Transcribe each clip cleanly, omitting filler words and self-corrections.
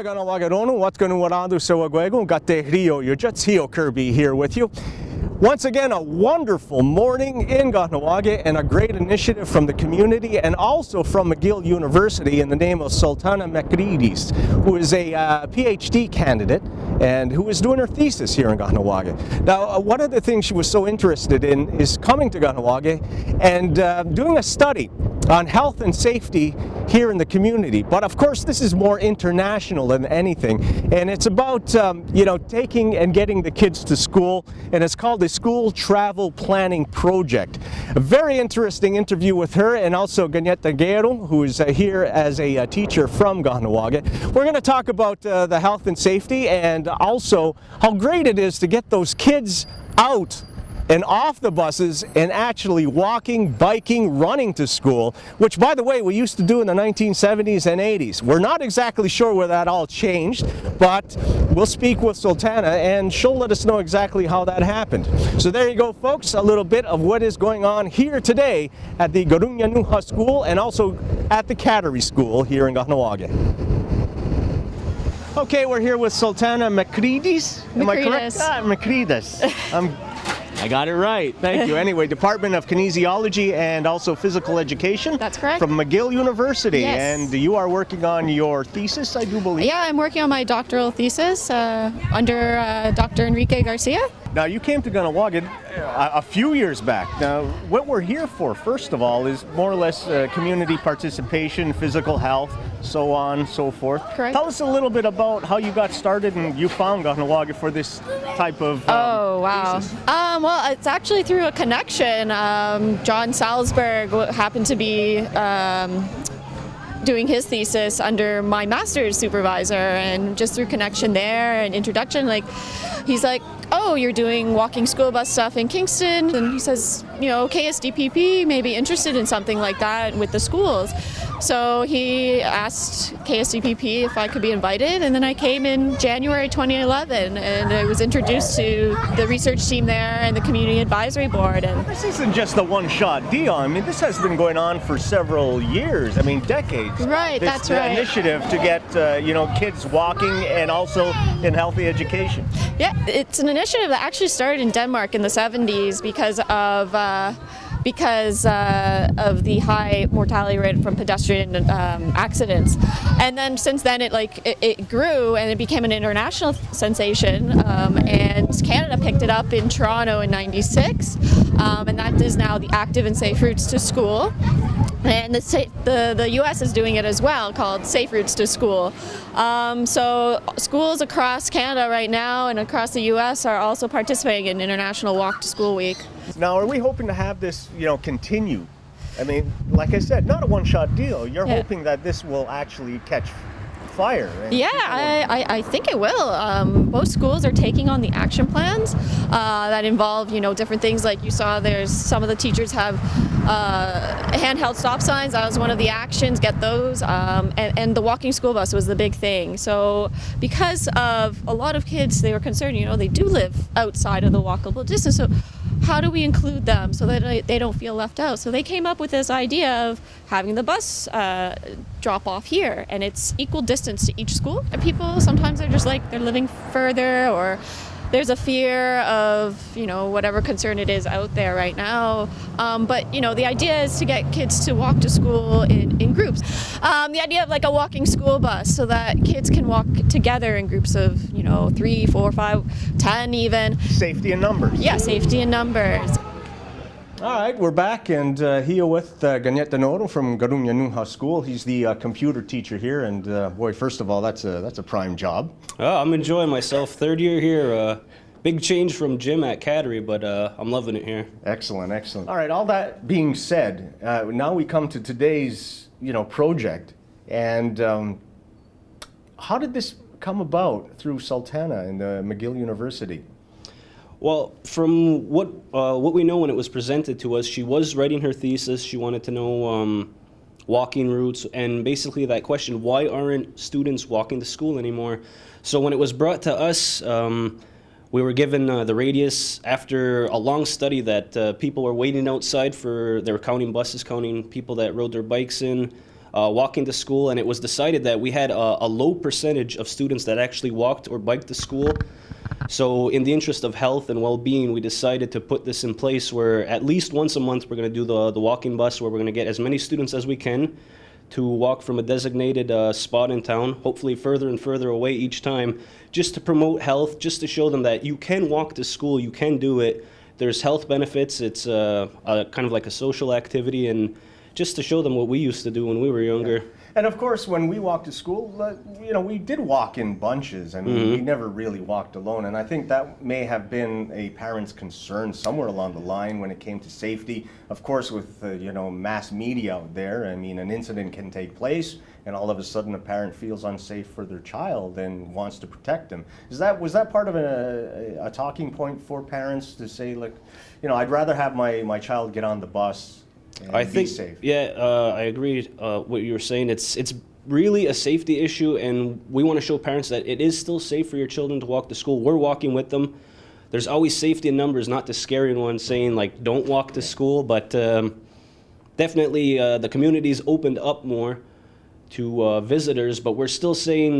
Kahnawake what's going to Sawagwego, Gate Rio, your Jetsio Kirby here with you. Once again, a wonderful morning in Kahnawake and a great initiative from the community and also from McGill University in the name of Sultana Makridis, who is a PhD candidate and who is doing her thesis here in Kahnawake. Now, one of the things she was so interested in is coming to Kahnawake and doing a study on health and safety here in the community. But of course, this is more international than anything. And it's about, taking and getting the kids to school. And it's called the School Travel Planning Project. A very interesting interview with her and also Ganyeta Guerrero, who is here as a teacher from Kahnawake. We're going to talk about the health and safety and also how great it is to get those kids out and off the buses and actually walking, biking, running to school, which, by the way, we used to do in the 1970s and 80s. We're not exactly sure where that all changed, but we'll speak with Sultana and she'll let us know exactly how that happened. So there you go, folks, a little bit of what is going on here today at the Garunyanuha School and also at the Cattery School here in Kahnawake. Okay, we're here with Sultana Makridis. Am I correct? Makridis. I got it right. Thank you. Anyway, Department of Kinesiology and also Physical Education. That's correct. From McGill University. Yes. And you are working on your thesis, I do believe. Yeah, I'm working on my doctoral thesis under Dr. Enrique Garcia. Now, you came to Kahnawake a few years back. Now, what we're here for, first of all, is more or less community participation, physical health, so on, so forth. Correct. Tell us a little bit about how you got started and you found Kahnawake for this type of Oh, wow. thesis. Well, it's actually through a connection. John Salzberg happened to be doing his thesis under my master's supervisor, and just through connection there and introduction, he's like, oh, you're doing walking school bus stuff in Kingston, and he says, KSDPP may be interested in something like that with the schools. So he asked KSDPP if I could be invited, and then I came in January 2011, and I was introduced to the research team there and the community advisory board. And this isn't just a one-shot deal. I mean, this has been going on for several years. I mean, decades. Right, that's right. Initiative to get kids walking and also in healthy education. Yeah, it's an initiative that actually started in Denmark in the 70s because of the high mortality rate from pedestrian accidents. And then since then it grew and it became an international sensation, and Canada picked it up in Toronto in '96, and that is now the Active and Safe Routes to School. And the U.S. is doing it as well, called Safe Routes to School. So schools across Canada right now and across the U.S. are also participating in International Walk to School Week. Now, are we hoping to have this, continue? I mean, like I said, not a one-shot deal. You're hoping that this will actually catch fire. Yeah, I think it will. Most schools are taking on the action plans that involve, different things. Like you saw, there's some of the teachers have handheld stop signs. That was one of the actions, get those. And the walking school bus was the big thing. So because of a lot of kids, they were concerned, they do live outside of the walkable distance. So how do we include them so that they don't feel left out? So they came up with this idea of having the bus drop off here, and it's equal distance to each school. And people sometimes are just they're living further, or there's a fear of whatever concern it is out there right now. But the idea is to get kids to walk to school in groups. The idea of a walking school bus so that kids can walk together in groups of 3, 4, 5, 10 even. Safety in numbers. Yeah, safety in numbers. All right, we're back, and here with Ganyeta Guerrero from Garunyanuha School. He's the computer teacher here, and boy, first of all, that's a prime job. I'm enjoying myself. Third year here. Big change from gym at Cattery, but I'm loving it here. Excellent, excellent. All right, all that being said, now we come to today's project, and how did this come about through Sultana and McGill University? Well, from what we know when it was presented to us, she was writing her thesis. She wanted to know walking routes, and basically that question, why aren't students walking to school anymore? So when it was brought to us, we were given the radius after a long study that people were waiting outside they were counting buses, counting people that rode their bikes in. walking to school, and it was decided that we had a low percentage of students that actually walked or biked to school. So in the interest of health and well-being, we decided to put this in place where at least once a month we're going to do the walking bus, where we're going to get as many students as we can to walk from a designated spot in town, hopefully further and further away each time, just to promote health, just to show them that you can walk to school, you can do it. There's health benefits, it's kind of like a social activity, and just to show them what we used to do when we were younger. Yeah. And of course, when we walked to school, we did walk in bunches. I mean, we never really walked alone. And I think that may have been a parent's concern somewhere along the line when it came to safety. Of course, with, mass media out there, I mean, an incident can take place and all of a sudden a parent feels unsafe for their child and wants to protect them. Was that part of a talking point for parents to say, like, I'd rather have my child get on the bus and I be think, safe? yeah, I agree what you were saying. It's really a safety issue, and we want to show parents that it is still safe for your children to walk to school. We're walking with them. There's always safety in numbers, not the scary one saying, like, don't walk to school, but definitely the community's opened up more to visitors, but we're still saying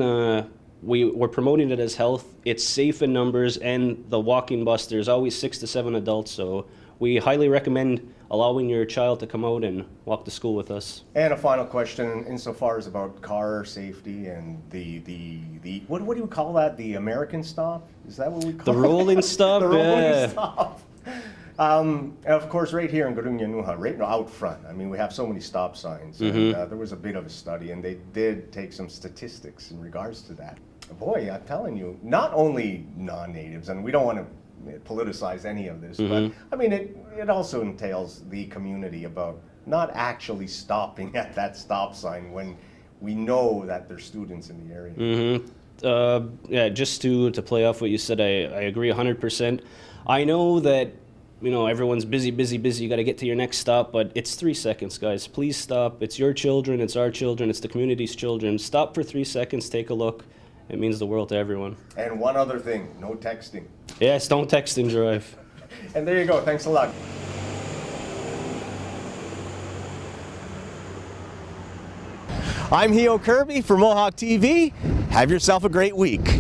we're promoting it as health. It's safe in numbers, and the walking bus, there's always 6 to 7 adults, so we highly recommend allowing your child to come out and walk to school with us. And a final question, insofar as about car safety and the what do you call that? The American stop? Is that what we call it? The rolling stop? The rolling Yeah. stop. Of course, right here in Garunyanuha, right out front, I mean, we have so many stop signs. And, there was a bit of a study, and they did take some statistics in regards to that. Boy, I'm telling you, not only non-natives, and we don't want to politicize any of this, but I mean, it also entails the community about not actually stopping at that stop sign when we know that there's students in the area. Yeah, just to play off what you said, I agree 100%. I know that, everyone's busy, you got to get to your next stop, but it's 3 seconds, guys. Please stop. It's your children, it's our children, it's the community's children. Stop for 3 seconds, take a look. It means the world to everyone. And one other thing, no texting. Yes, don't text and drive. And there you go. Thanks a lot. I'm Hio Kirby for Mohawk TV. Have yourself a great week.